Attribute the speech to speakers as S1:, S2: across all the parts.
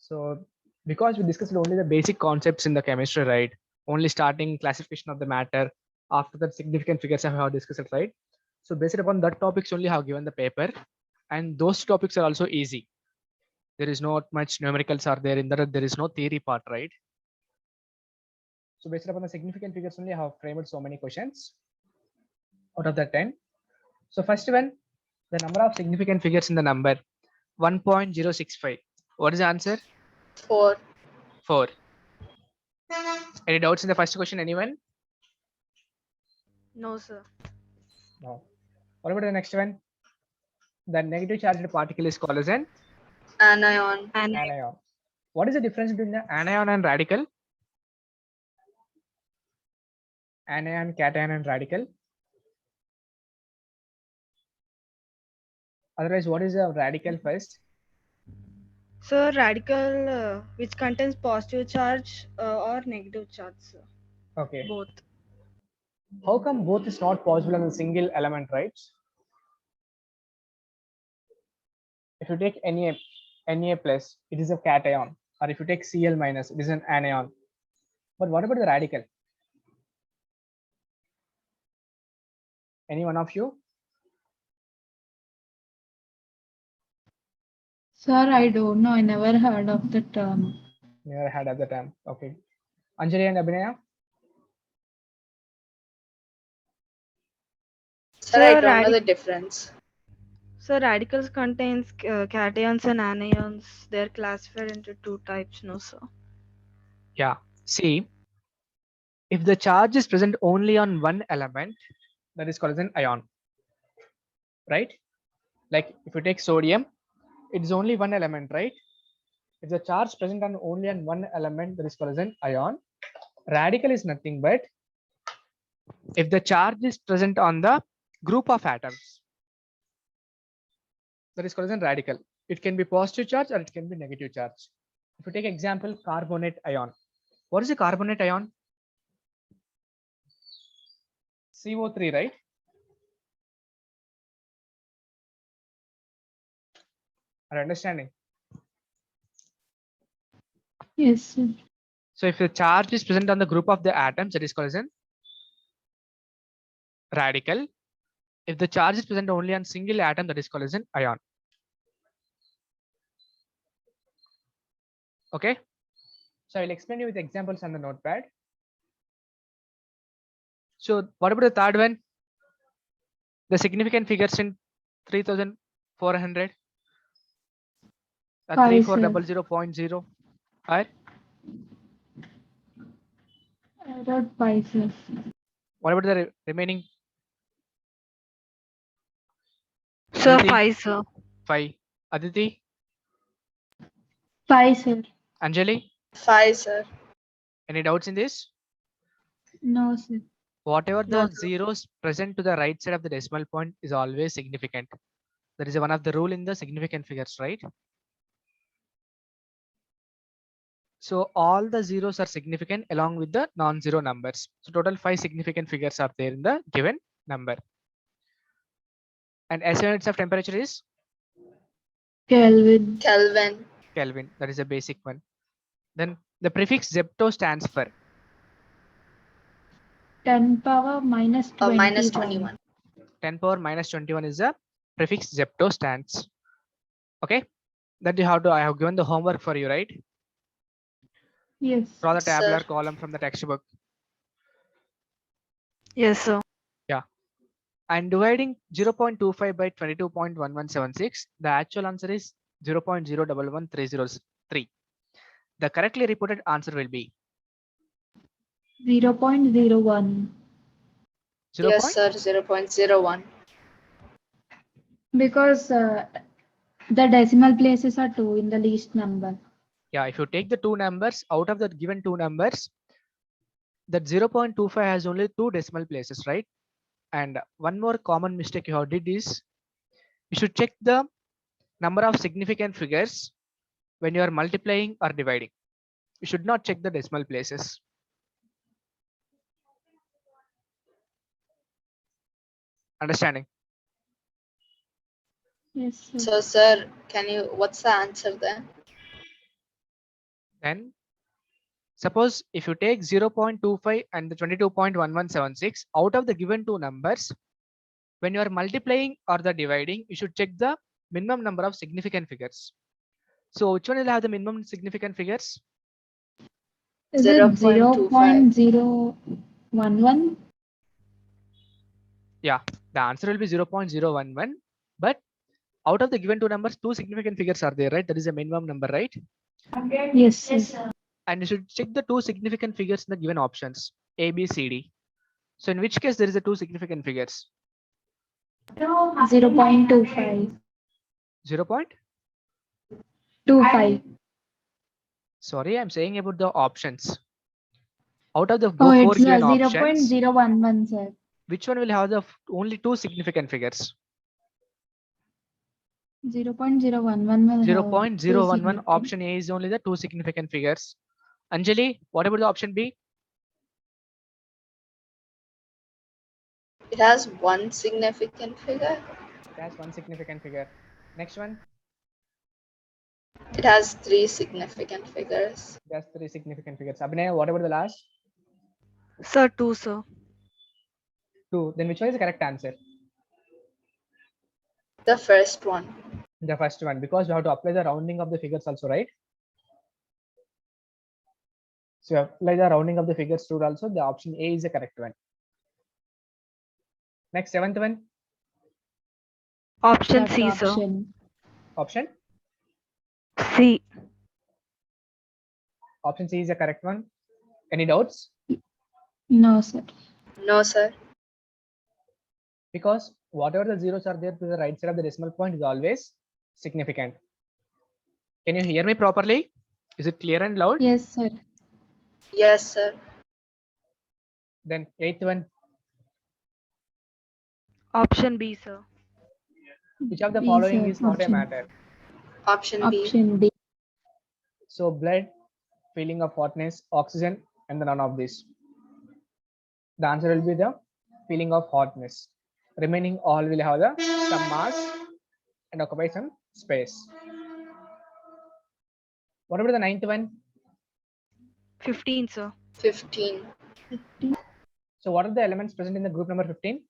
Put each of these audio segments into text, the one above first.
S1: So because we discussed only the basic concepts in the chemistry, right? Only starting classification of the matter. After that, significant figures I have discussed, right? So based upon that topics only, I have given the paper, and those topics are also easy. There is not much numericals are there in that. There is no theory part, right? So based upon the significant figures only, I have framed so many questions out of the 10. So first one, the number of significant figures in the number 1.065. What is the answer?
S2: 4.
S1: 4. Any doubts in the first question, anyone?
S3: No, sir.
S1: No. What about the next one? The negative charged particle is called as an
S2: Anion.
S1: anion. What is the difference between the anion and radical? Anion, cation, and radical. Otherwise, what is a radical first?
S3: So radical which contains positive charge or negative charge, sir.
S1: Okay.
S3: Both.
S1: How come both is not possible on a single element, right? If you take Na plus, it is a cation, or if you take Cl minus, it is an anion. But what about the radical? Any one of you?
S4: Sir, I don't know. I never heard of the term.
S1: Never had at the time. Okay. Anjali and Abhinaya?
S2: Sir, I
S3: Sir,
S2: don't know the difference.
S3: So radicals contains cations and anions. They're classified into two types, no, sir.
S1: Yeah. See, if the charge is present only on one element, that is called as an ion. Right? Like if you take sodium, it is only one element, right? If the charge present on only on one element, that is called as an ion. Radical is nothing but if the charge is present on the group of atoms, that is called as a radical. It can be positive charge or it can be negative charge. If you take example, carbonate ion. What is a carbonate ion? CO3, right? Are understanding?
S4: Yes, sir.
S1: So if the charge is present on the group of the atoms, that is called as a radical. If the charge is present only on single atom, that is called as an ion. Okay. So I'll explain you with examples on the notepad. So what about the third one? The significant figures in 3400. 3400.0. Or
S4: I wrote 5, sir.
S1: what about the remaining?
S3: Sir,
S1: Aditi?
S3: 5, sir.
S1: 5. Aditi?
S4: 5, sir.
S1: Anjali?
S2: 5, sir.
S1: Any doubts in this?
S4: No, sir.
S1: Whatever
S3: No,
S1: the
S3: sir.
S1: zeros present to the right side of the decimal point is always significant. That is one of the rule in the significant figures, right? So all the zeros are significant along with the non-zero numbers. So total 5 significant figures are there in the given number. And SI units of temperature is
S4: Kelvin.
S2: Kelvin.
S1: Kelvin. That is a basic one. Then the prefix zepto stands for
S4: 10 power minus 21.
S2: Minus 21.
S1: 10 power minus 21 is the prefix zepto stands. Okay, that you have to. I have given the homework for you, right?
S4: Yes.
S1: Draw the tabular
S2: Sir.
S1: column from the textbook.
S3: Yes, sir.
S1: And dividing 0.25 by 22.1176, the actual answer is 0.011303. The correctly reported answer will be
S4: 0.01.
S1: 0.
S2: Yes, sir. 0.01.
S4: Because the decimal places are 2 in the least number.
S1: Yeah, if you take the two numbers out of the given two numbers, that 0.25 has only 2 decimal places, right? And one more common mistake you have did is you should check the number of significant figures when you are multiplying or dividing. You should not check the decimal places. Understanding?
S4: Yes, sir.
S2: So, sir, what's the answer then?
S1: Then suppose if you take 0.25 and the 22.1176 out of the given two numbers, when you are multiplying or the dividing, you should check the minimum number of significant figures. So which one will have the minimum significant figures?
S4: Is it
S2: 0.25.
S4: 0.011?
S1: Yeah, the answer will be 0.011. But out of the given two numbers, two significant figures are there, right? That is a minimum number, right?
S4: Yes, sir.
S1: And you should check the two significant figures in the given options A, B, C, D. So in which case there is a two significant figures?
S4: 0.25.
S1: 0.25. Sorry, I'm saying about the options. Out of the
S4: Oh,
S1: four
S4: it's
S1: given options,
S4: 0.011, sir.
S1: which one will have the only two significant figures?
S4: 0.011 will have
S1: 0.011
S4: two significant.
S1: option A is only the two significant figures. Anjali, what about the option B?
S2: It has one significant figure.
S1: It has one significant figure. Next one,
S2: It has three significant figures.
S1: it has three significant figures. Abhinay, what about the last?
S3: Sir, 2, sir.
S1: Two. Then which one is the correct answer?
S2: The first one.
S1: The first one, because you have to apply the rounding of the figures also, right? So you apply the rounding of the figures rule also. The option A is the correct one. Next, seventh one.
S3: Option
S4: That
S3: C, sir.
S4: option.
S1: Option
S3: C.
S1: Option C is the correct one. Any doubts?
S4: No, sir.
S2: No, sir.
S1: Because whatever the zeros are there to the right side of the decimal point is always significant. Can you hear me properly? Is it clear and loud?
S4: Yes, sir.
S2: Yes, sir.
S1: Then eighth one.
S3: Option B, sir.
S1: Which of the
S4: B,
S1: following
S4: sir.
S1: is not a
S4: Option.
S1: matter?
S2: Option B.
S4: Option D.
S1: So blood, feeling of hotness, oxygen, and the none of this. The answer will be the feeling of hotness. Remaining all will have the some mass and occupy some space. What about the ninth one?
S3: 15, sir.
S2: 15.
S1: So what are the elements present in the group number 15?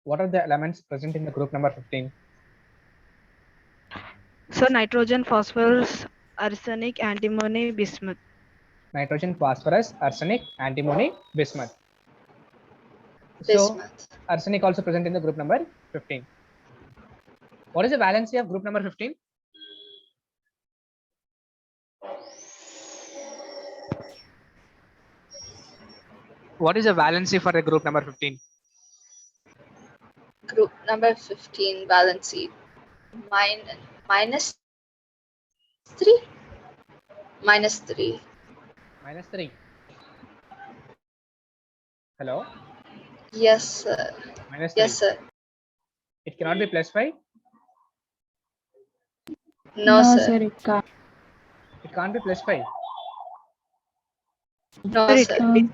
S1: What are the elements present in the group number 15?
S3: So nitrogen, phosphorus, arsenic, antimony, bismuth.
S1: Nitrogen, phosphorus, arsenic, antimony, bismuth. So
S2: Bismuth.
S1: arsenic also present in the group number 15. What is the valency of group number 15? What is the valency for the group number 15?
S2: Group number 15 valency. Minus 3? Minus 3.
S1: Minus 3. Hello?
S2: Yes, sir.
S1: Minus 3.
S2: Yes, sir.
S1: It cannot be plus 5.
S2: No, sir.
S4: It can't.
S1: It can't be plus 5.
S2: No,
S3: Sir, it
S2: sir.
S3: can be.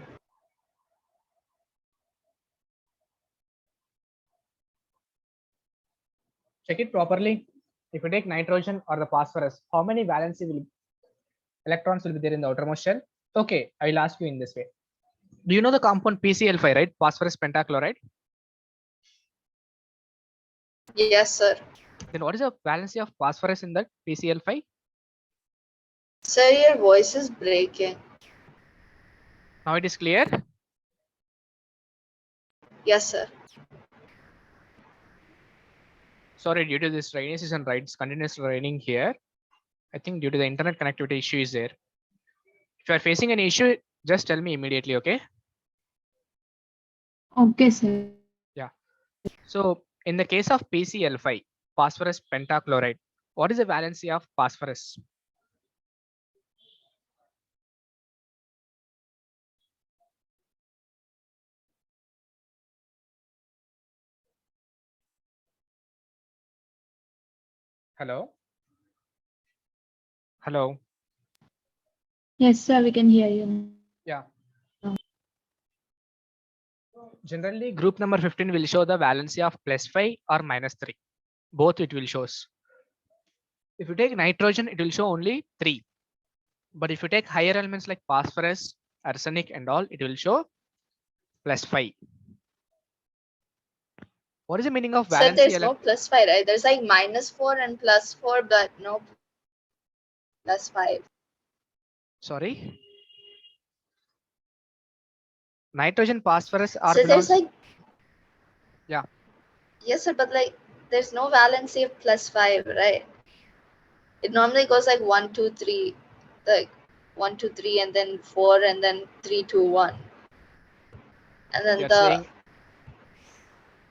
S1: Check it properly. If you take nitrogen or the phosphorus, how many valency electrons will be there in the outermost shell? Okay, I will ask you in this way. Do you know the compound PCl5, right? Phosphorus pentachloride.
S2: Yes, sir.
S1: Then what is the valency of phosphorus in that PCl5?
S2: Sir, your voice is breaking.
S1: Now it is clear.
S2: Yes, sir.
S1: Sorry, due to this rainy season, right? It's continuous raining here. I think due to the internet connectivity issue is there. If you are facing an issue, just tell me immediately, okay?
S4: Okay, sir.
S1: So in the case of PCl5, phosphorus pentachloride, what is the valency of phosphorus? Hello? Hello?
S4: Yes, sir. We can hear you.
S1: Yeah. Generally, group number 15 will show the valency of plus 5 or minus 3. Both it will shows. If you take nitrogen, it will show only 3. But if you take higher elements like phosphorus, arsenic and all, it will show +5. What is the meaning of
S2: So
S1: valency
S2: there's
S1: element?
S2: no +5, right? There's like -4 and +4, but no +5.
S1: Sorry. Nitrogen, phosphorus are
S2: So there's
S1: belongs.
S2: like,
S1: Yeah.
S2: yes, sir, but like there's no valency of +5, right? It normally goes like 1, 2, 3, like 1, 2, 3, and then 4, and then 3, 2, 1. And then
S1: You're
S2: the,
S1: saying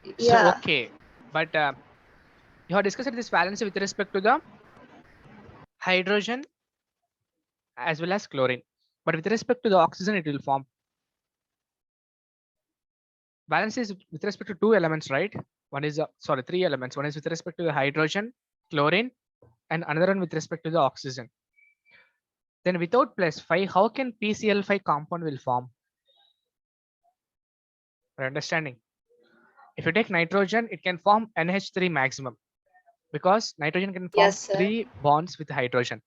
S1: so,
S2: yeah,
S1: okay. But you have discussed this valency with respect to the hydrogen as well as chlorine. But with respect to the oxygen, it will form. Valency is with respect to 2 elements, right? One is, 3 elements. One is with respect to the hydrogen, chlorine, and another one with respect to the oxygen. Then without +5, how can PCl5 compound will form? For understanding. If you take nitrogen, it can form NH3 maximum because nitrogen can form
S2: yes, sir.
S1: 3 bonds with hydrogen.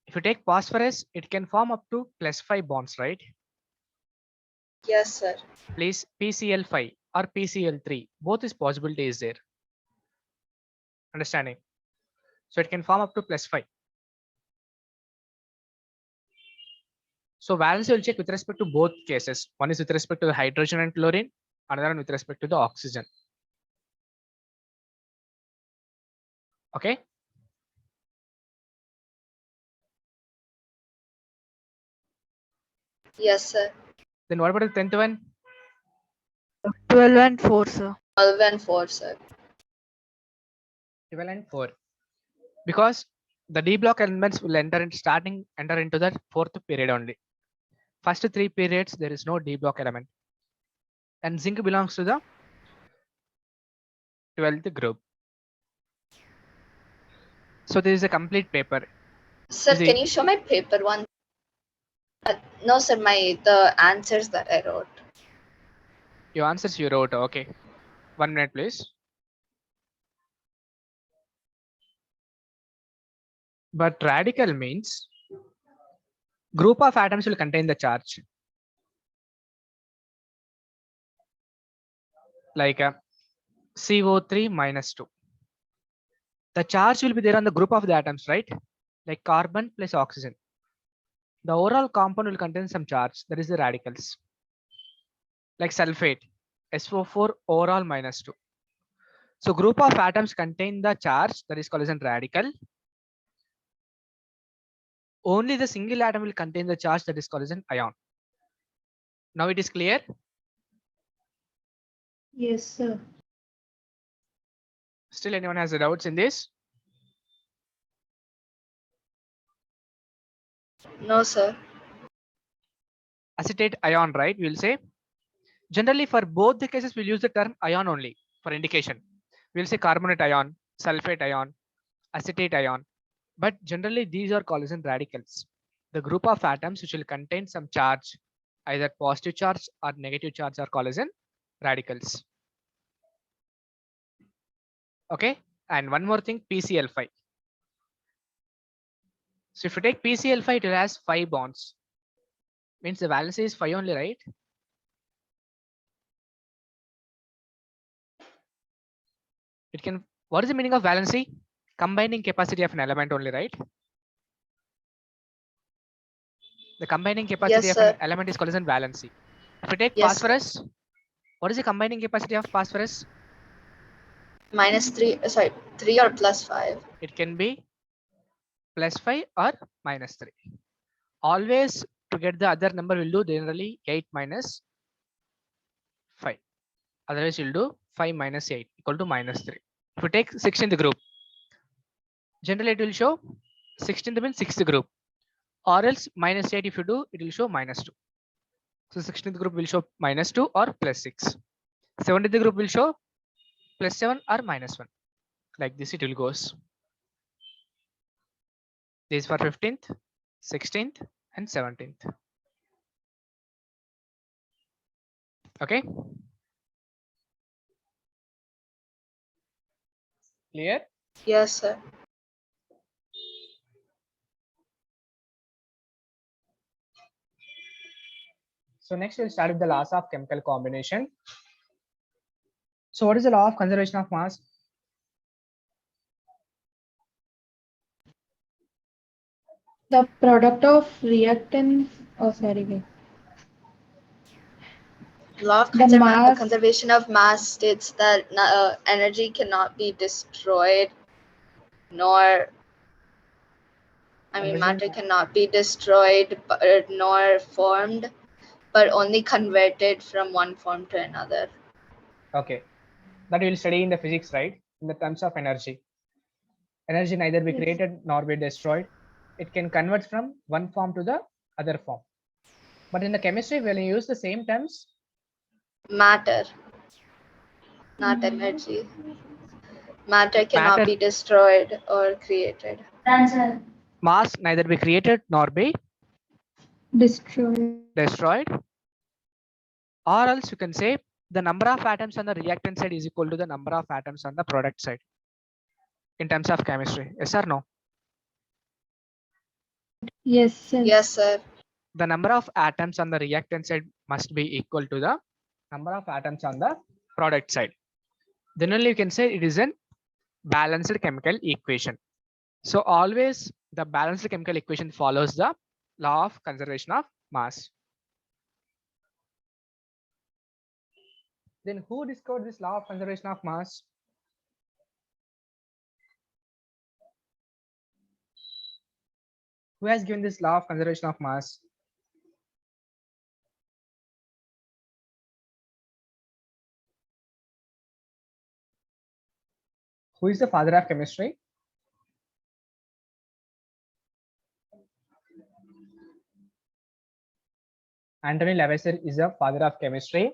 S1: If you take phosphorus, it can form up to +5 bonds, right?
S2: Yes, sir.
S1: Please PCl5 or PCl3, both is possibility is there. Understanding? So it can form up to +5. So valency will check with respect to both cases. One is with respect to the hydrogen and chlorine, another one with respect to the oxygen. Okay.
S2: Yes, sir.
S1: Then what about the 10th one?
S3: 12 and 4, sir.
S2: 12 and 4, sir.
S1: 12 and 4. Because the D block elements will enter into the 4th period only. First 3 periods, there is no D block element. And zinc belongs to the 12th group. So this is a complete paper.
S2: Sir,
S1: Is
S2: can
S1: it-
S2: you show my paper one? No, sir, the answers that I wrote.
S1: Your answers you wrote. Okay. 1 minute, please. But radical means group of atoms will contain the charge. Like CO3 minus 2. The charge will be there on the group of the atoms, right? Like carbon plus oxygen. The overall compound will contain some charge. That is the radicals. Like sulfate, SO4 overall minus 2. So group of atoms contain the charge that is called as a radical. Only the single atom will contain the charge that is called as an ion. Now it is clear.
S4: Yes, sir.
S1: Still anyone has doubts in this?
S2: No, sir.
S1: Acetate ion, right? We will say. Generally for both the cases, we'll use the term ion only for indication. We'll say carbonate ion, sulfate ion, acetate ion. But generally these are called as in radicals. The group of atoms which will contain some charge, either positive charge or negative charge, are called as in radicals. Okay. And one more thing, PCl5. So if you take PCl5, it has 5 bonds. Means the valency is 5 only, right? It can. What is the meaning of valency? Combining capacity of an element only, right? The combining capacity
S2: Yes,
S1: of an
S2: sir.
S1: element is called as in valency. If you take
S2: Yes,
S1: phosphorus, what is the combining capacity of phosphorus?
S2: -3, sorry, 3 or +5.
S1: It can be +5 or -3. Always to get the other number, we'll do generally 8 minus 5. Otherwise, you'll do 5 minus 8 equal to -3. If you take 16th group, generally it will show 16th means 6th group, or else -8 if you do, it will show -2. So 16th group will show -2 or +6. 17th group will show +7 or -1. Like this it will goes. This is for 15th, 16th, and 17th. Okay. Clear?
S2: Yes, sir.
S1: So next we'll start with the laws of chemical combination. So what is the law of conservation of mass?
S4: The product of reactants, oh sorry, wait.
S2: Law of
S4: The mass,
S2: conservation of mass states that energy cannot be destroyed, nor
S1: Energy-
S2: matter cannot be destroyed nor formed, but only converted from one form to another.
S1: Okay, that we'll study in the physics, right? In the terms of energy. Energy neither be
S4: Yes.
S1: created nor be destroyed. It can convert from one form to the other form. But in the chemistry, when you use the same terms,
S2: Matter, not energy. Matter cannot
S1: Matter-
S2: be destroyed or created.
S1: mass neither be created nor be
S4: destroyed.
S1: destroyed, or else you can say the number of atoms on the reactant side is equal to the number of atoms on the product side in terms of chemistry. Yes or no?
S4: Yes, sir.
S2: Yes, sir.
S1: The number of atoms on the reactant side must be equal to the number of atoms on the product side. Then only you can say it is a balanced chemical equation. So always the balanced chemical equation follows the law of conservation of mass. Then who discovered this law of conservation of mass? Who has given this law of conservation of mass? Who is the father of chemistry? Anthony Lavoisier is the father of chemistry.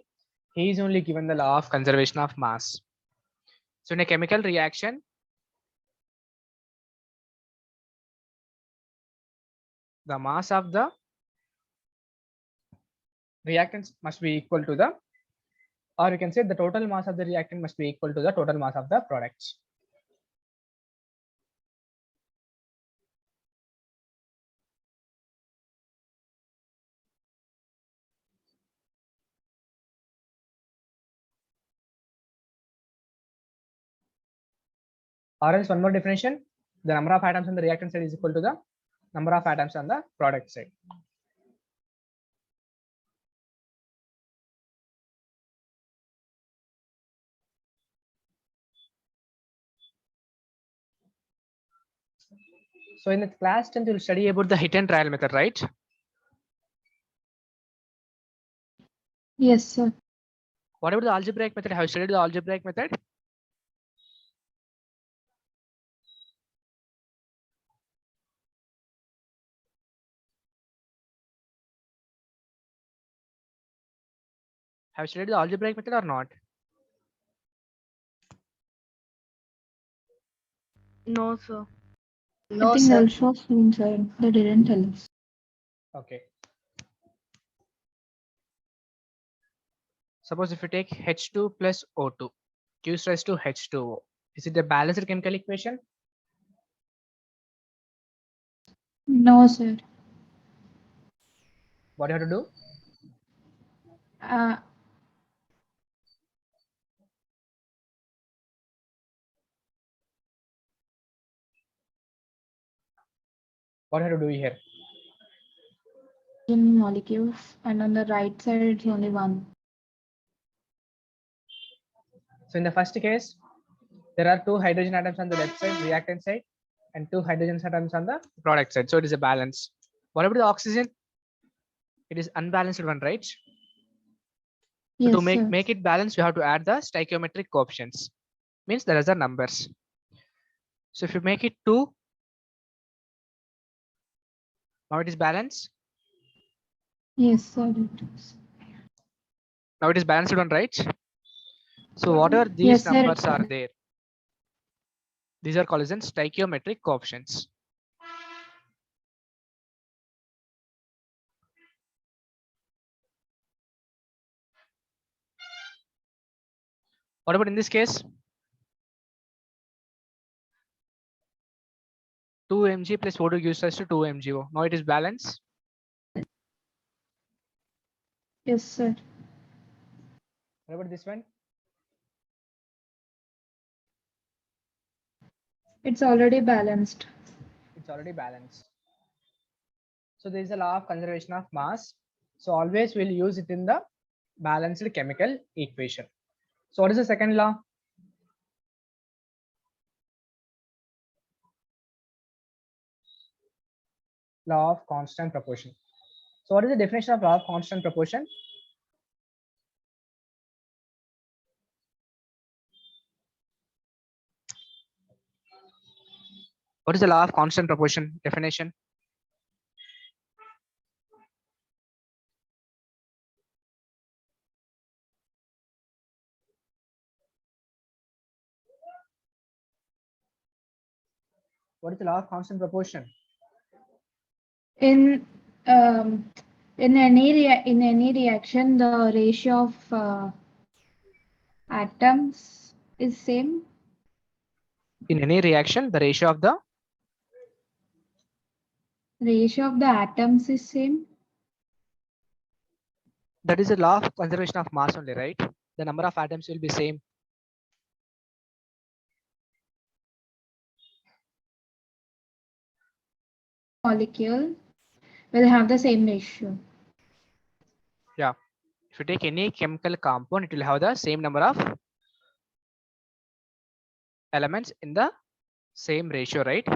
S1: He is only given the law of conservation of mass. So in a chemical reaction, the mass of the reactants must be equal to the, or you can say the total mass of the reactant must be equal to the total mass of the products. Or else one more definition, the number of atoms on the reactant side is equal to the number of atoms on the product side. So in the class 10th, you'll study about the hit and trial method, right?
S4: Yes, sir.
S1: What about the algebraic method? Have you studied the algebraic method? Have you studied the algebraic method or not?
S3: No, sir.
S2: No,
S4: I think
S2: sir.
S4: they'll show soon, sir. They didn't tell us.
S1: Okay. Suppose if you take H2 plus O2 gives rise to H2O. Is it a balanced chemical equation?
S4: No, sir.
S1: What do you have to do?
S4: Uh,
S1: What do you have to do here?
S4: in molecules, and on the right side, it's only one.
S1: So in the first case, there are 2 hydrogen atoms on the left side, reactant side, and 2 hydrogen atoms on the product side. So it is a balance. What about the oxygen? It is unbalanced one, right? So
S4: Yes,
S1: to
S4: sir.
S1: make it balanced, you have to add the stoichiometric coefficients. Means there is the numbers. So if you make it 2, now it is balanced.
S4: Yes, sir. It is.
S1: Now it is balanced one, right? So whatever these
S4: Yes, sir.
S1: numbers are there, these are called as in stoichiometric coefficients. What about in this case? 2 mg plus O2 gives us to 2 mgO. Now it is balanced.
S4: Yes, sir.
S1: What about this one?
S4: It's already balanced.
S1: It's already balanced. So there is a law of conservation of mass. So always we'll use it in the balanced chemical equation. So what is the second law? Law of constant proportion. So what is the definition of law of constant proportion? What is the law of constant proportion definition? What is the law of constant proportion?
S4: In any reaction, the ratio of atoms is same.
S1: In any reaction, the ratio of the
S4: Atoms is same.
S1: that is the law of conservation of mass only, right? The number of atoms will be same.
S4: Molecule will have the same ratio.
S1: Yeah. If you take any chemical compound, it will have the same number of elements in the same ratio, right?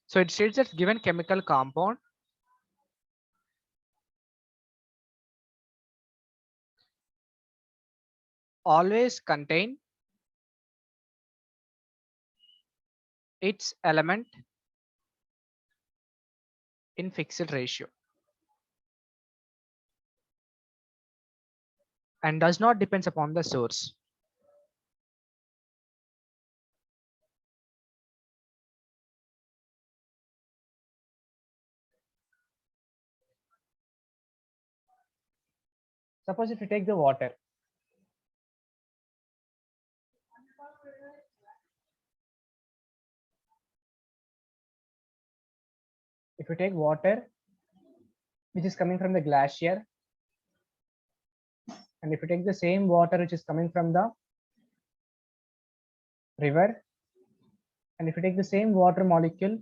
S1: So it states that given chemical compound always contain its element in fixed ratio and does not depends upon the source. Suppose if you take the water, if you take water which is coming from the glacier, and if you take the same water which is coming from the river, and if you take the same water molecule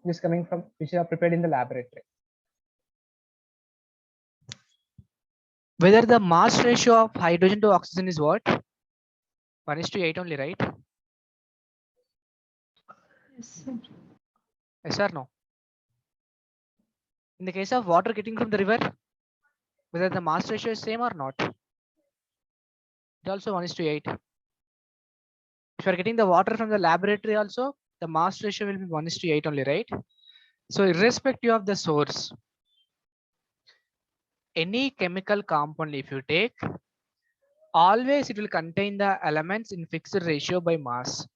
S1: which is coming from which are prepared in the laboratory, whether the mass ratio of hydrogen to oxygen is what? 1:8 only, right?
S4: Yes, sir.
S1: Yes or no? In the case of water getting from the river, whether the mass ratio is same or not, it also 1:8. If you are getting the water from the laboratory also, the mass ratio will be 1:8 only, right? So irrespective of the source, any chemical compound if you take, always it will contain the elements in fixed ratio by mass.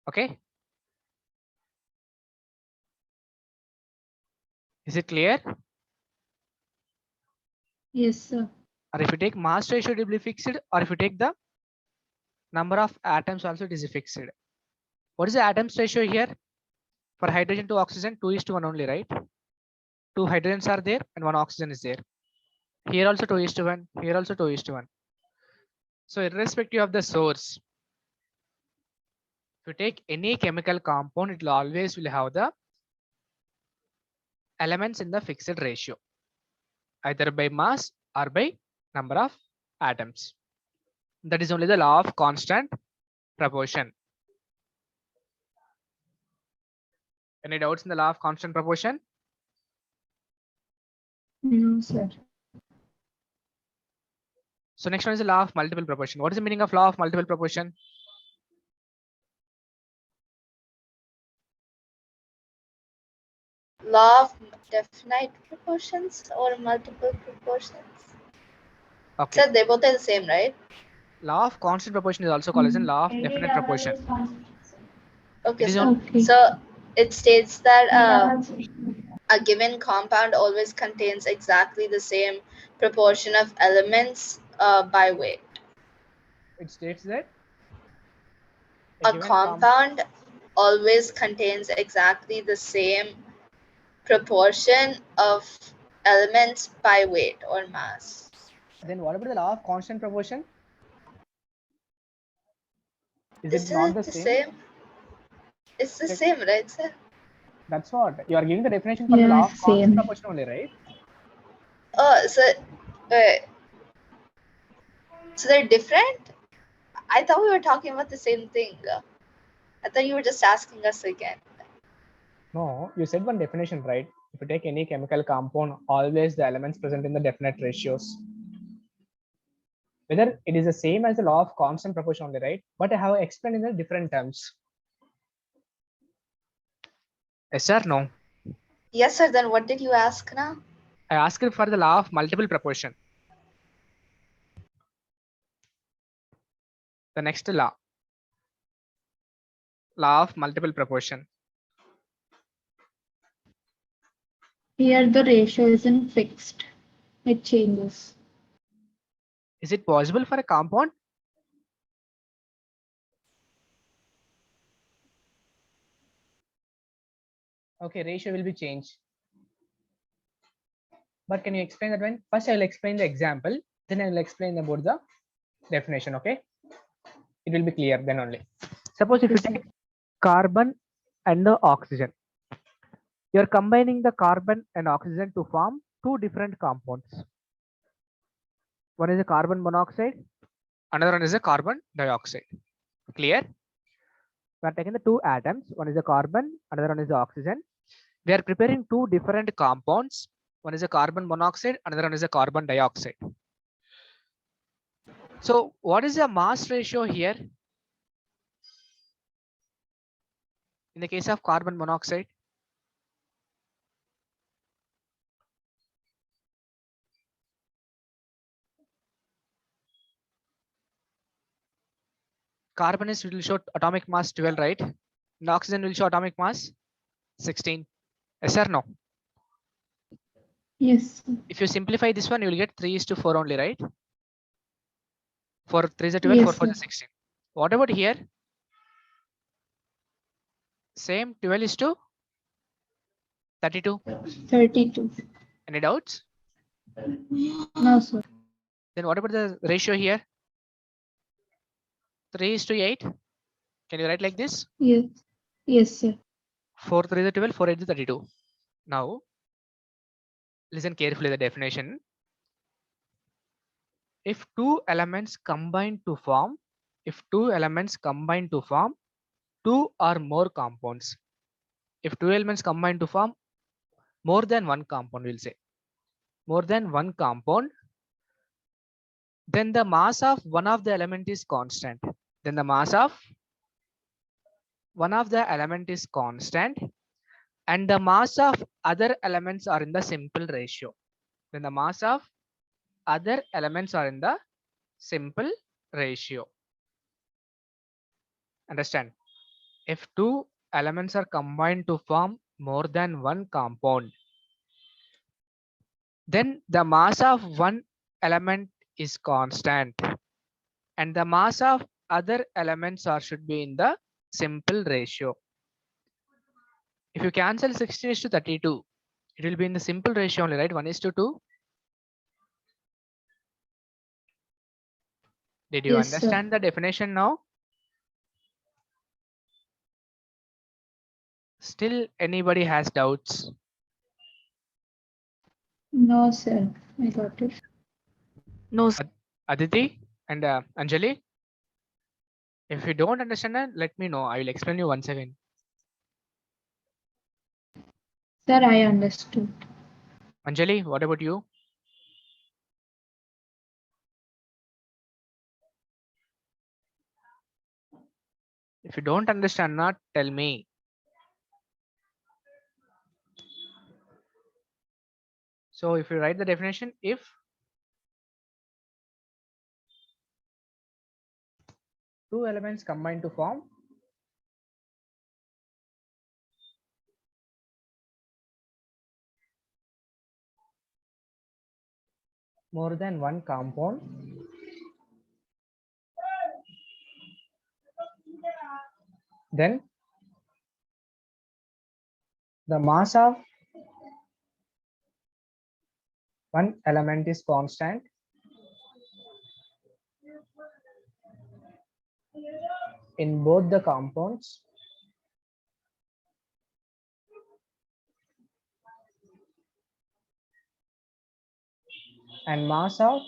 S1: Okay. Is it clear?
S4: Yes, sir.
S1: Or if you take mass ratio, it will be fixed, or if you take the number of atoms also, it is fixed. What is the atoms ratio here? For hydrogen to oxygen, 2:1 only, right? 2 hydrogens are there and 1 oxygen is there. Here also 2:1, here also 2:1. So irrespective of the source, if you take any chemical compound, it will always will have the elements in the fixed ratio, either by mass or by number of atoms. That is only the law of constant proportion. Any doubts in the law of constant proportion?
S4: No, sir.
S1: So next one is the law of multiple proportion. What is the meaning of law of multiple proportion?
S2: Law of definite proportions or multiple proportions?
S1: Okay.
S2: So they both are the same, right?
S1: Law of constant proportion is also called as a law of definite proportion.
S2: Okay,
S1: It is
S2: so,
S1: on,
S2: so it states that a given compound always contains exactly the same proportion of elements by weight.
S1: it states that
S2: A
S1: given
S2: compound always contains exactly the same proportion of elements by weight or mass.
S1: Then what about the law of constant proportion? Is it
S2: Isn't
S1: not
S2: it
S1: the
S2: the
S1: same?
S2: same? It's the
S1: Check.
S2: same, right, sir?
S1: That's what you are giving the definition for the
S4: Yeah,
S1: law of constant
S4: same.
S1: proportion only, right?
S2: Oh, so so they're different? I thought we were talking about the same thing. I thought you were just asking us again.
S1: No, you said one definition, right? If you take any chemical compound, always the elements present in the definite ratios. Whether it is the same as the law of constant proportion only, right? But I have explained in the different terms. Yes or no?
S2: Yes, sir. Then what did you ask now?
S1: I asked for the law of multiple proportion. The next law of multiple proportion.
S4: Here the ratio isn't fixed. It changes.
S1: Is it possible for a compound? Okay, ratio will be changed. But can you explain that one? First, I will explain the example. Then I will explain about the definition. Okay, it will be clear then only. Suppose if you
S4: Yes, sir.
S1: take carbon and the oxygen, you are combining the carbon and oxygen to form two different compounds. One is a carbon monoxide, another one is a carbon dioxide. Clear? We are taking the two atoms. One is a carbon, another one is the oxygen. We are preparing two different compounds. One is a carbon monoxide, another one is a carbon dioxide. So what is the mass ratio here? In the case of carbon monoxide, carbon will show atomic mass 12, right? And oxygen will show atomic mass 16. Yes or no?
S4: Yes, sir.
S1: If you simplify this one, you will get 3:4 only, right? 4 3 is 12, 4
S4: Yes,
S1: 4
S4: sir.
S1: is 16. What about here? Same 12:32.
S4: 32.
S1: Any doubts?
S4: No, sir.
S1: Then what about the ratio here? 3:8. Can you write like this?
S4: Yes. Yes, sir.
S1: 4 3 is 12, 4 8 is 32. Now, listen carefully the definition. If two elements combine to form, two or more compounds, if two elements combine to form more than one compound, we'll say more than one compound, then the mass of one of the element is constant. Then the mass of one of the element is constant, and the mass of other elements are in the simple ratio. Then the mass of other elements are in the simple ratio. Understand? If two elements are combined to form more than one compound, then the mass of one element is constant and the mass of other elements are should be in the simple ratio. If you cancel 16:32, it will be in the simple ratio only, right? 1:2. Did you
S4: Yes, sir.
S1: understand the definition now? Still anybody has doubts?
S4: No, sir. I got it.
S3: No, sir.
S1: Aditi and Anjali? If you don't understand that, let me know. I will explain you once again.
S4: Sir, I understood.
S1: Anjali, what about you? If you don't understand, not tell me. So if you write the definition, if two elements combine to form more than one compound, then the mass of one element is constant in both the compounds and mass of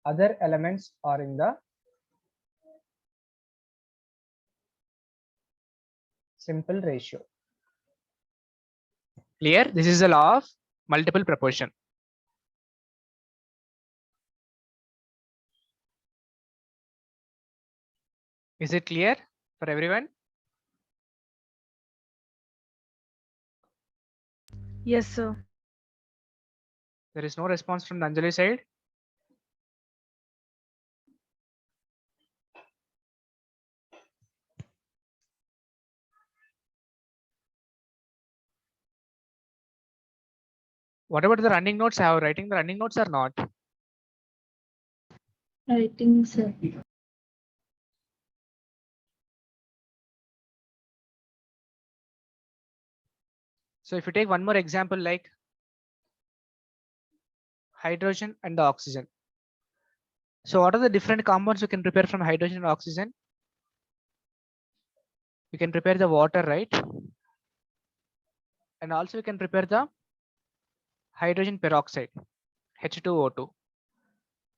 S1: other elements are in the simple ratio. Clear? This is the law of multiple proportion. Is it clear for everyone?
S3: Yes, sir.
S1: There is no response from the Anjali side. What about the running notes? Have writing the running notes or not?
S4: Writing, sir.
S1: So if you take one more example like hydrogen and the oxygen. So what are the different compounds you can prepare from hydrogen and oxygen? You can prepare the water, right? And also you can prepare the hydrogen peroxide, H2O2.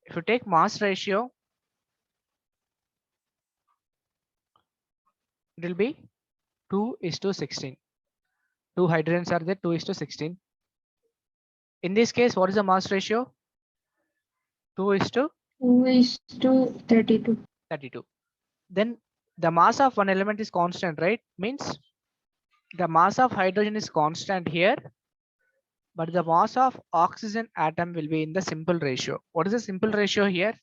S1: If you take mass ratio, it will be 2:16. Two hydrogens are there, 2:16. In this case, what is the mass ratio? 2:32.
S4: 2:32.
S1: Then the mass of one element is constant, right? Means the mass of hydrogen is constant here, but the mass of oxygen atom will be in the simple ratio. What is the simple ratio here?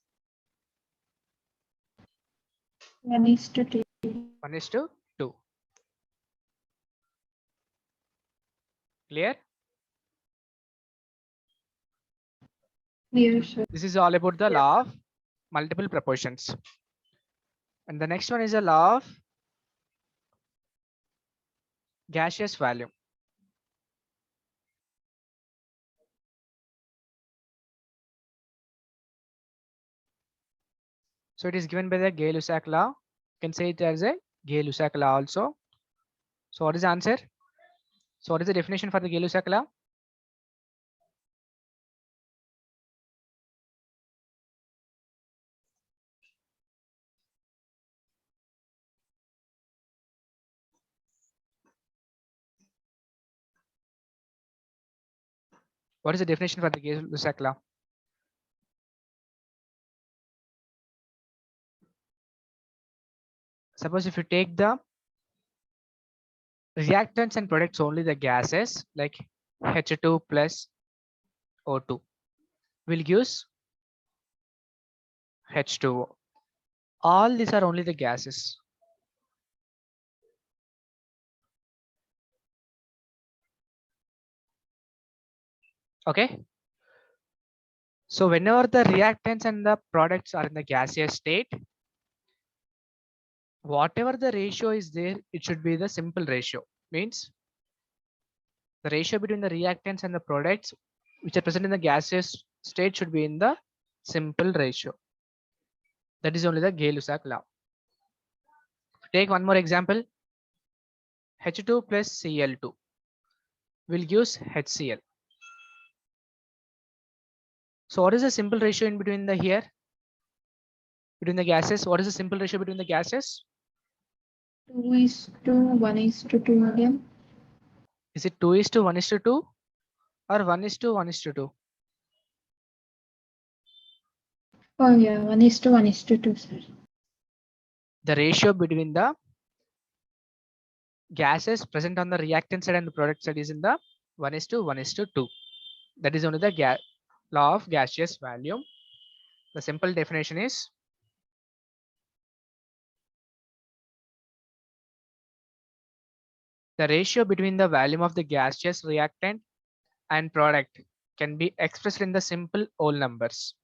S4: 1:2.
S1: 1:2. Clear?
S4: Yes, sir.
S1: This is all about the law of multiple proportions. And the next one is a law of gaseous volume. So it is given by the Gay-Lussac law. You can say it as a Gay-Lussac law also. So what is the answer? So what is the definition for the Gay-Lussac law? What is the definition for the Gay-Lussac law? Suppose if you take the reactants and products only the gases like H2 plus O2 will give H2O. All these are only the gases. Okay. So whenever the reactants and the products are in the gaseous state, whatever the ratio is there, it should be the simple ratio. Means the ratio between the reactants and the products which are present in the gaseous state should be in the simple ratio. That is only the Gay-Lussac law. Take one more example. H2 plus Cl2 will give HCl. So what is the simple ratio in between the here? Between the gases, what is the simple ratio between the gases?
S4: 2:1:2 again.
S1: Is it 2:1:2 or 1:1:2?
S4: Oh yeah, 1:1:2, sir.
S1: The ratio between the gases present on the reactant side and the product side is in the 1:1:2. That is only the law of gaseous volume. The simple definition is the ratio between the volume of the gaseous reactant and product can be expressed in the simple whole numbers.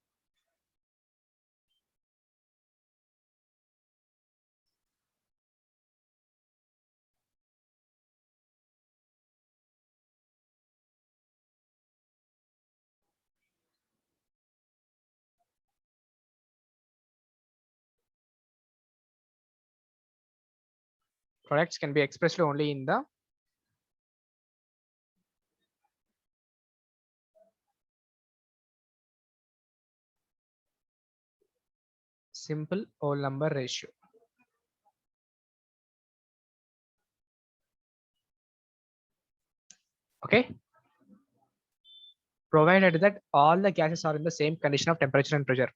S1: products can be expressed only in the simple whole number ratio. Okay. Provided that all the gases are in the same condition of temperature and pressure.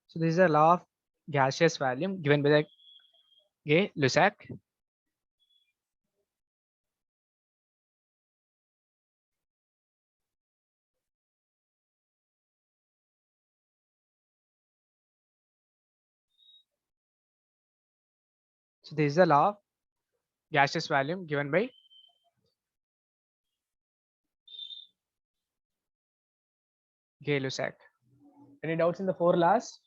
S1: So this is a law of gaseous volume given by the Gay-Lussac. So this is the law of gaseous volume given by Gay-Lussac. Any doubts in the 4 laws?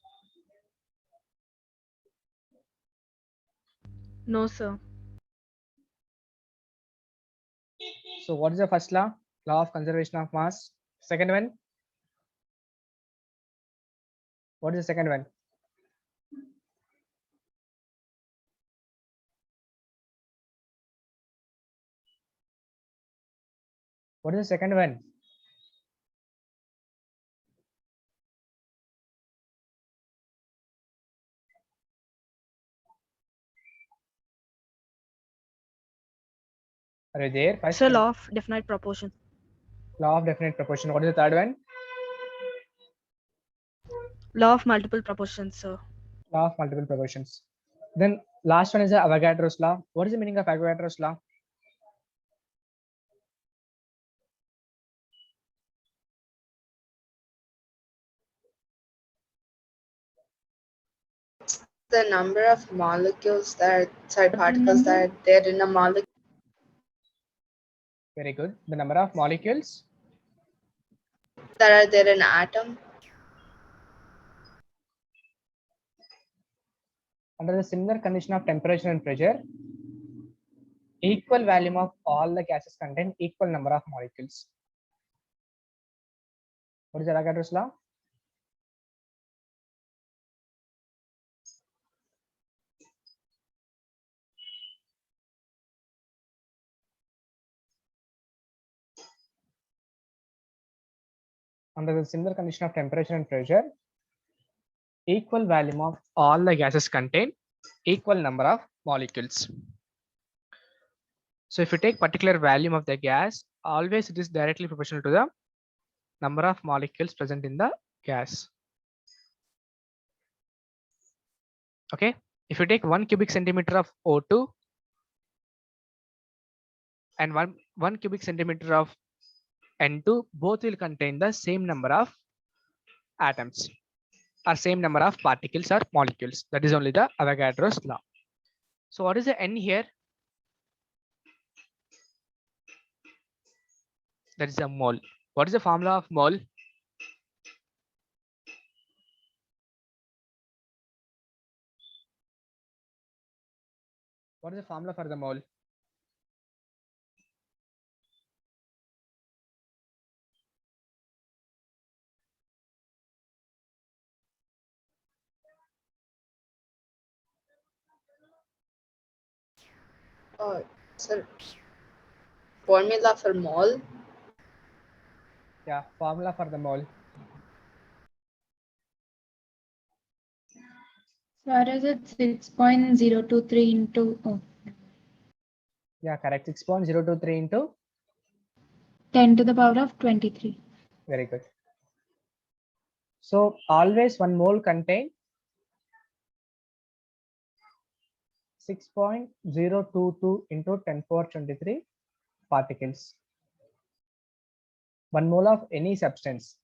S3: No, sir.
S1: So what is the first law? Law of conservation of mass. Second one? What is the second one? What is the second one? Are you there? First
S3: So law of definite proportion.
S1: law of definite proportion. What is the third one?
S3: Law of multiple proportions, sir.
S1: Law of multiple proportions. Then last one is the Avogadro's law. What is the meaning of Avogadro's law?
S2: The number of molecules that particles that are there in a molecule.
S1: Very good. The number of molecules
S2: That are there in an atom.
S1: under the similar condition of temperature and pressure, equal volume of all the gases contain equal number of molecules. What is Avogadro's law? Under the similar condition of temperature and pressure, equal volume of all the gases contain equal number of molecules. So if you take particular volume of the gas, always it is directly proportional to the number of molecules present in the gas. Okay, if you take 1 cubic centimeter of O2 and one cubic centimeter of N2, both will contain the same number of atoms or same number of particles or molecules. That is only the Avogadro's law. So what is the N here? That is a mole. What is the formula of mole? What is the formula for the mole?
S2: Oh, sir. Formula for mole.
S1: Yeah, formula for the mole.
S4: Sir, is it 6.023 into
S1: Yeah, correct. 6.023 into
S4: 10 to the power of 23.
S1: very good. So always 1 mole contain 6.022 into 10 power 23 particles. 1 mole of any substance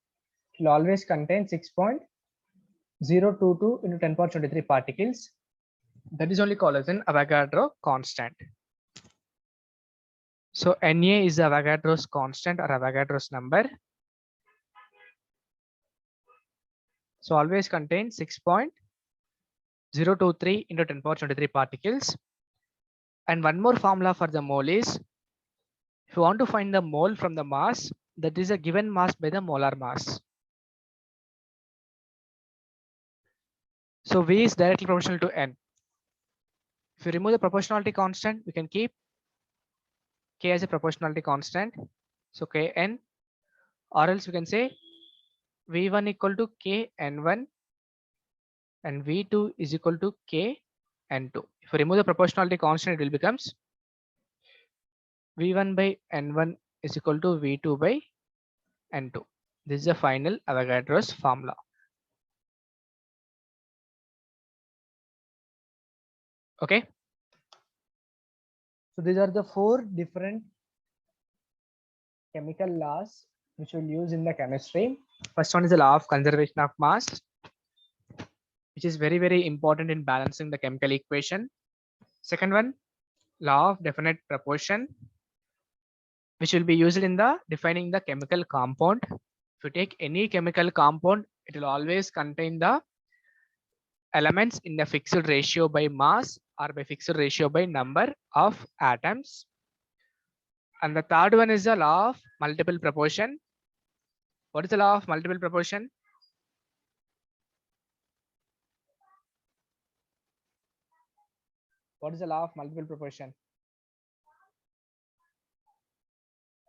S1: will always contain 6.022 into 10 power 23 particles. That is only called as an Avogadro constant. So Na is Avogadro's constant or Avogadro's number. So always contain 6.023 into 10 power 23 particles. And one more formula for the mole is If you want to find the mole from the mass, that is a given mass by the molar mass. So V is directly proportional to N. If you remove the proportionality constant, we can keep K as a proportionality constant. So Kn, or else we can say V1 equal to Kn1 and V2 is equal to Kn2. If you remove the proportionality constant, it will becomes V1 by N1 is equal to V2 by N2. This is the final Avogadro's formula. Okay. So these are the 4 different chemical laws which we'll use in the chemistry. First one is the law of conservation of mass, which is very, very important in balancing the chemical equation. Second one, law of definite proportion, which will be used in the defining the chemical compound. If you take any chemical compound, it will always contain the elements in the fixed ratio by mass or by fixed ratio by number of atoms. And the third one is the law of multiple proportion. What is the law of multiple proportion? What is the law of multiple proportion?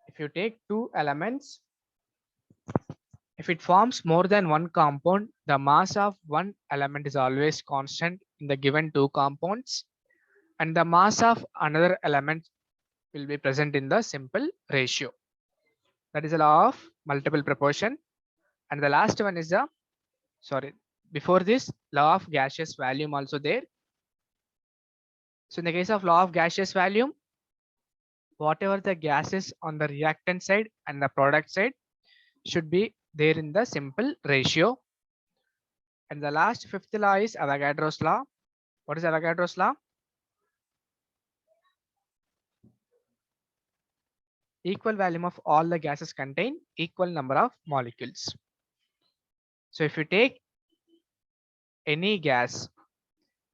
S1: If you take 2 elements, if it forms more than one compound, the mass of one element is always constant in the given 2 compounds, and the mass of another element will be present in the simple ratio. That is the law of multiple proportion. And the last one is the, sorry, before this, law of gaseous volume also there. So in the case of law of gaseous volume, whatever the gases on the reactant side and the product side should be there in the simple ratio. And the last 5th law is Avogadro's law. What is Avogadro's law? Equal volume of all the gases contain equal number of molecules. So if you take any gas,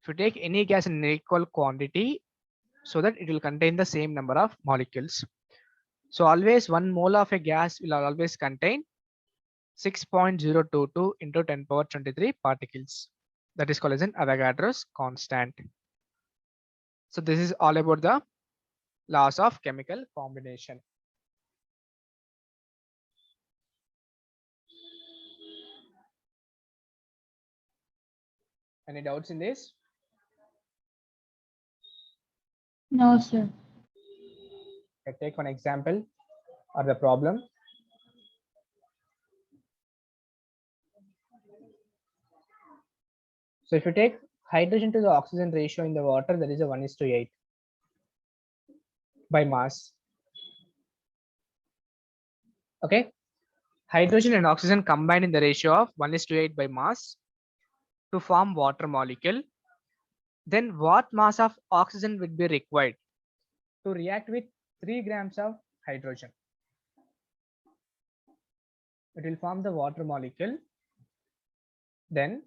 S1: in an equal quantity, so that it will contain the same number of molecules. So always 1 mole of a gas will always contain 6.022 into 10 power 23 particles. That is called as an Avogadro's constant. So this is all about the laws of chemical combination. Any doubts in this?
S4: No, sir.
S1: I take one example or the problem. So if you take hydrogen to the oxygen ratio in the water, that is a 1:8 by mass. Okay. Hydrogen and oxygen combine in the ratio of 1:8 by mass to form water molecule. Then what mass of oxygen would be required to react with 3 grams of hydrogen? It will form the water molecule. Then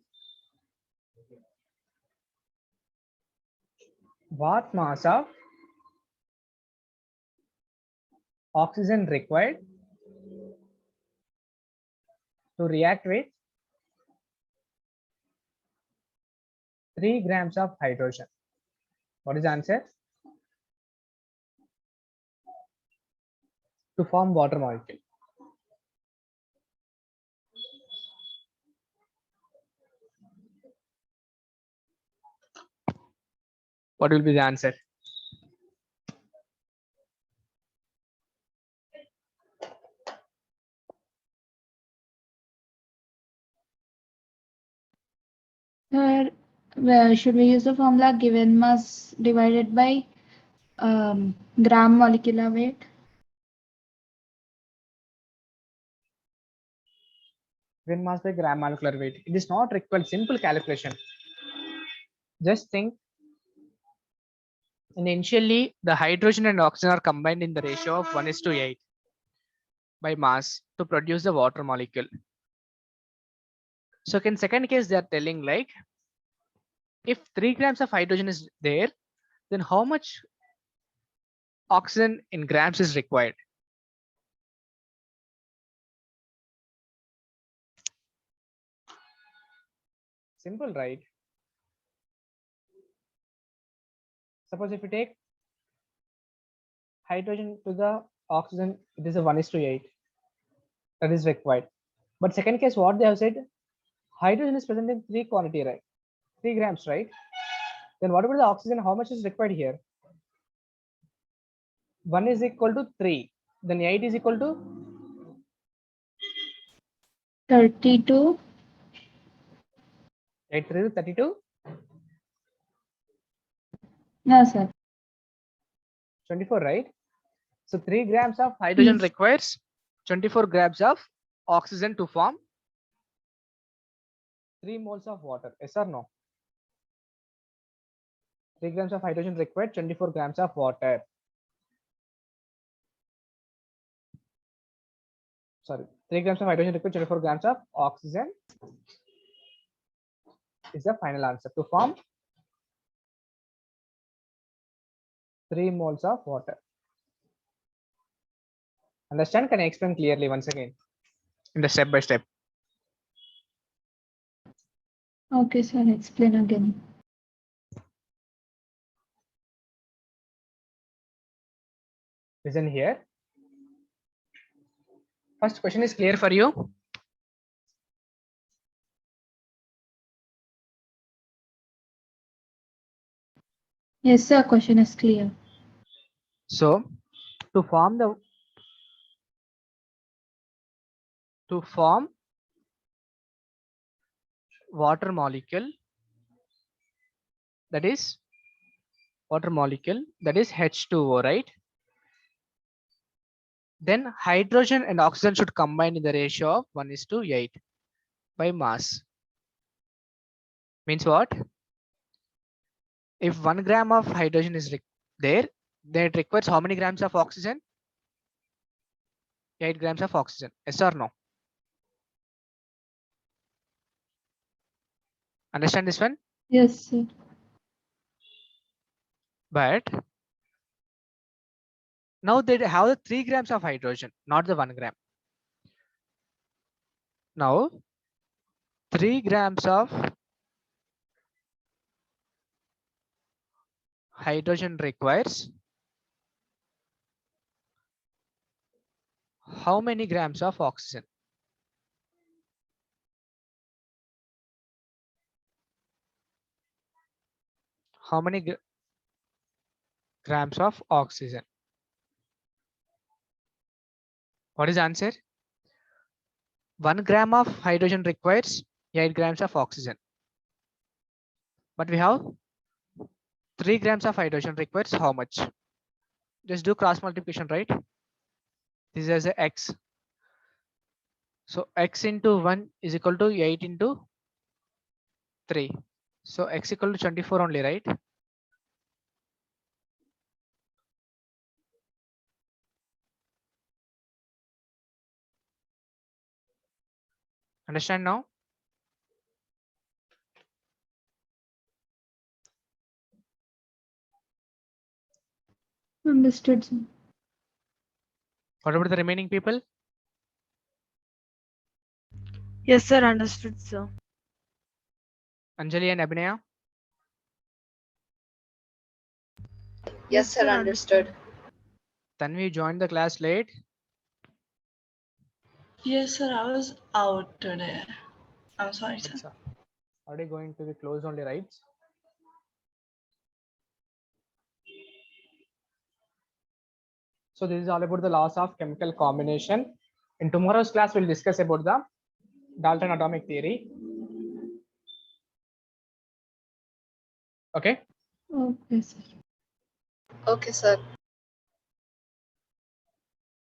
S1: what mass of oxygen required to react with 3 grams of hydrogen? What is the answer? To form water molecule. What will be the answer?
S4: Sir, should we use the formula given mass divided by gram molecular weight?
S1: Given mass by gram molecular weight. It is not required. Simple calculation. Just think. Initially, the hydrogen and oxygen are combined in the ratio of 1:8 by mass to produce the water molecule. So in second case, they are telling like, if 3 grams of hydrogen is there, then how much oxygen in grams is required? Simple, right? Suppose if you take hydrogen to the oxygen, it is a 1:8. That is required. But second case, what they have said, hydrogen is present in 3 quantity, right? 3 grams, right? Then what about the oxygen? How much is required here? 1 is equal to 3. Then 8 is equal to
S4: 32.
S1: 8 3 is 32.
S4: No, sir.
S1: 24, right? So 3 grams of hydrogen
S4: Yes.
S1: requires 24 grams of oxygen to form 3 moles of water. Yes or no? 3 grams of hydrogen required 24 grams of water. Sorry, 3 grams of hydrogen required 24 grams of oxygen is the final answer to form 3 moles of water. Understand? Can I explain clearly once again in the step by step?
S4: Okay, sir. Explain again.
S1: Listen here. First question is clear for you.
S4: Yes, sir. Question is clear.
S1: So to form water molecule, that is H2O, right? Then hydrogen and oxygen should combine in the ratio of 1:8 by mass. Means what? If 1 gram of hydrogen is there, then it requires how many grams of oxygen? 8 grams of oxygen. Yes or no? Understand this one?
S4: Yes, sir.
S1: But now they have the 3 grams of hydrogen, not the 1 gram. Now 3 grams of hydrogen requires how many grams of oxygen? How many grams of oxygen? What is the answer? 1 gram of hydrogen requires 8 grams of oxygen. But we have 3 grams of hydrogen requires how much? Just do cross multiplication, right? This is a x. So x into 1 is equal to 8 into 3. So x equal to 24 only, right? Understand now?
S4: Understood, sir.
S1: What about the remaining people?
S3: Yes, sir. Understood, sir.
S1: Anjali and Abhinaya?
S2: Yes, sir. Understood.
S1: Tanvi joined the class late.
S5: Yes, sir. I was out today. I'm sorry, sir.
S1: Achha. Already going to be closed only, right? So this is all about the laws of chemical combination. In tomorrow's class, we'll discuss about the Dalton atomic theory. Okay.
S4: Okay, sir.
S2: Okay, sir.